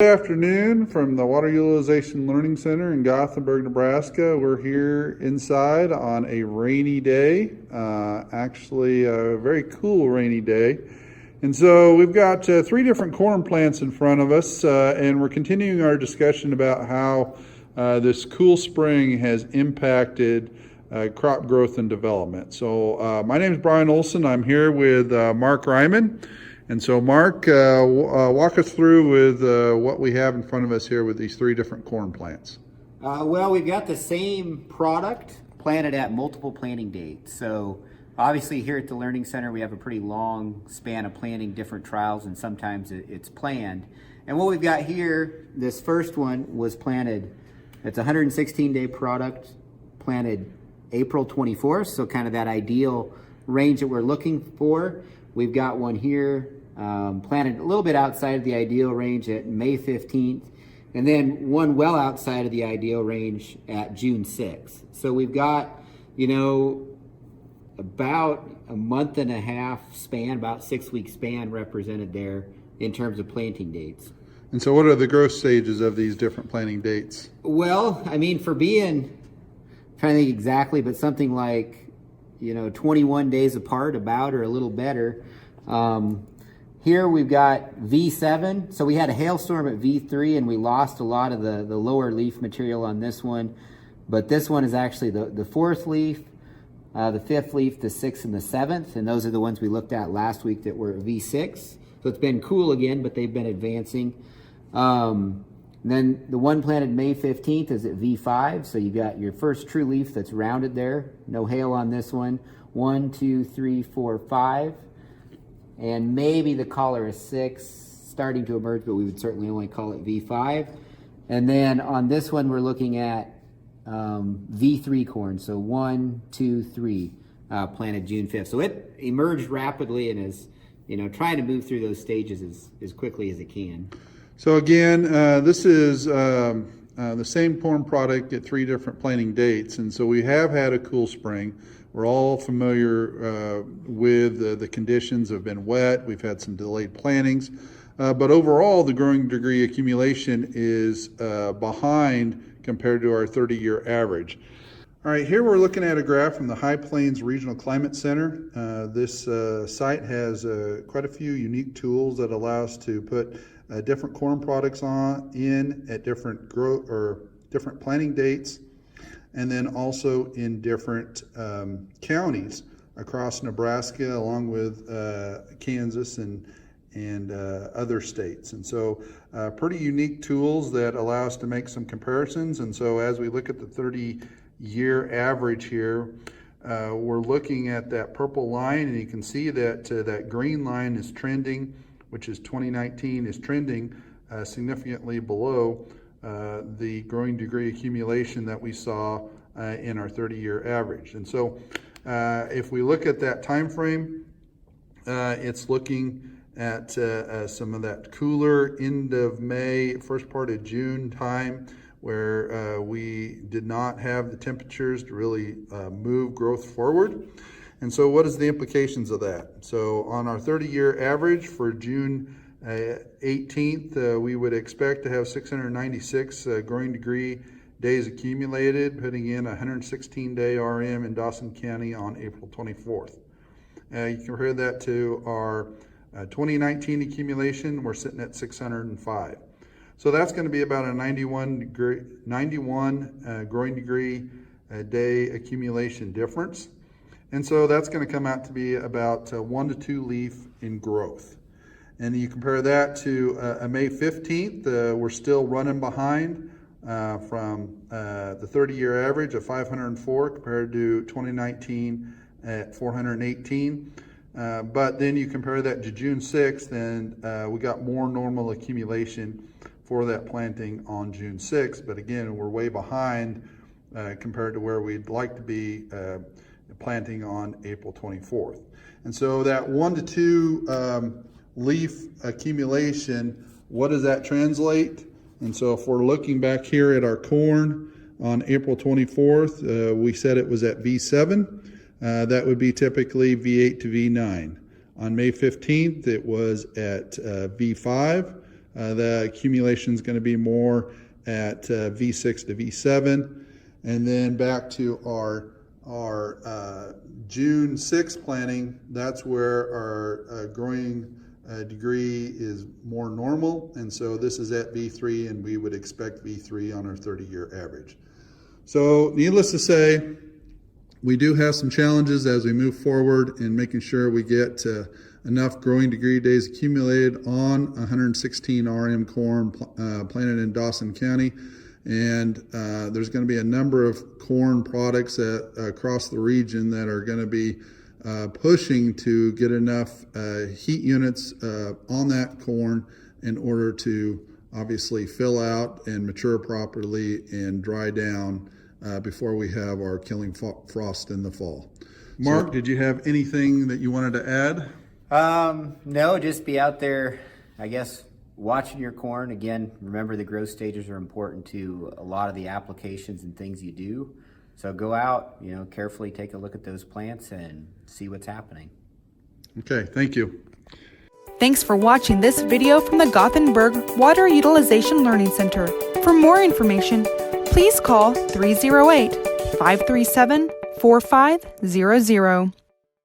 Good afternoon from the Water Utilization Learning Center in Gothenburg, Nebraska. We're here inside on a rainy day, actually a very cool rainy day. And so we've got three different corn plants in front of us, and we're continuing our discussion about how this cool spring has impacted crop growth and development. So my name is Brian Olson. I'm here with Mark Ryman. And so, Mark, walk us through with what we have in front of us here with these three different corn plants. Well, we've got the same product planted at multiple planting dates. So obviously here at the Learning Center, we have a pretty long span of planting different trials, and sometimes it's planned. And what we've got here, this first one was planted, it's a 116-day product, planted April 24th, so kind of that ideal range that we're looking for. We've got one here planted a little bit outside of the ideal range at May 15th, and then one well outside of the ideal range at June 6th. So we've got, about a month and a half span, about 6-week span represented there in terms of planting dates. And so what are the growth stages of these different planting dates? Well, I mean, for being, I'm trying to think exactly, but something like, 21 days apart about, or a little better. Here we've got V7. So we had a hailstorm at V3 and we lost a lot of the lower leaf material on this one. But this one is actually the fourth leaf, the fifth leaf, the sixth, and the seventh. And those are the ones we looked at last week that were V6. So it's been cool again, but they've been advancing. Then the one planted May 15th is at V5. So you got your first true leaf that's rounded there. No hail on this one. 1, 2, 3, 4, 5. And maybe the collar is 6 starting to emerge, but we would certainly only call it V5. And then on this one, we're looking at V3 corn. So 1, 2, 3, planted June 5th. So it emerged rapidly and is, trying to move through those stages as quickly as it can. So again, this is the same corn product at three different planting dates. And so we have had a cool spring. We're all familiar with the conditions have been wet. We've had some delayed plantings. But overall, the growing degree accumulation is behind compared to our 30-year average. All right, here we're looking at a graph from the High Plains Regional Climate Center. This site has quite a few unique tools that allow us to put different corn products in at different different planting dates, and then also in different counties across Nebraska, along with Kansas and other states. And so pretty unique tools that allow us to make some comparisons. And so as we look at the 30-year average here, we're looking at that purple line, and you can see that that green line is trending, which is 2019, is trending significantly below the growing degree accumulation that we saw in our 30-year average. And so if we look at that time frame, it's looking at some of that cooler end of May, first part of June time, where we did not have the temperatures to really move growth forward. And so what is the implications of that? So on our 30-year average for June 18th, we would expect to have 696 growing degree days accumulated, putting in a 116-day RM in Dawson County on April 24th. You compare that to our 2019 accumulation, we're sitting at 605. So that's going to be about a 91 growing degree day accumulation difference. And so that's going to come out to be about 1 to 2 leaf in growth. And you compare that to a May 15th, we're still running behind from the 30-year average of 504 compared to 2019 at 418. But then you compare that to June 6th, and we got more normal accumulation for that planting on June 6th. But again, we're way behind compared to where we'd like to be planting on April 24th. And so that 1 to 2 leaf accumulation, what does that translate? And so if we're looking back here at our corn on April 24th, we said it was at V7. That would be typically V8 to V9. On May 15th, it was at V5. The accumulation is going to be more at V6 to V7. And then back to our June 6th planting, that's where our growing degree is more normal. And so this is at V3, and we would expect V3 on our 30-year average. So needless to say, we do have some challenges as we move forward in making sure we get enough growing degree days accumulated on 116 RM corn planted in Dawson County. And there's going to be a number of corn products across the region that are going to be pushing to get enough heat units on that corn in order to obviously fill out and mature properly and dry down before we have our killing frost in the fall. Mark, did you have anything that you wanted to add? No, just be out there, I guess, watching your corn. Again, remember the growth stages are important to a lot of the applications and things you do. So go out, carefully take a look at those plants and see what's happening. Okay, thank you. Thanks for watching this video from the Gothenburg Water Utilization Learning Center. For more information, please call 308-537-4500.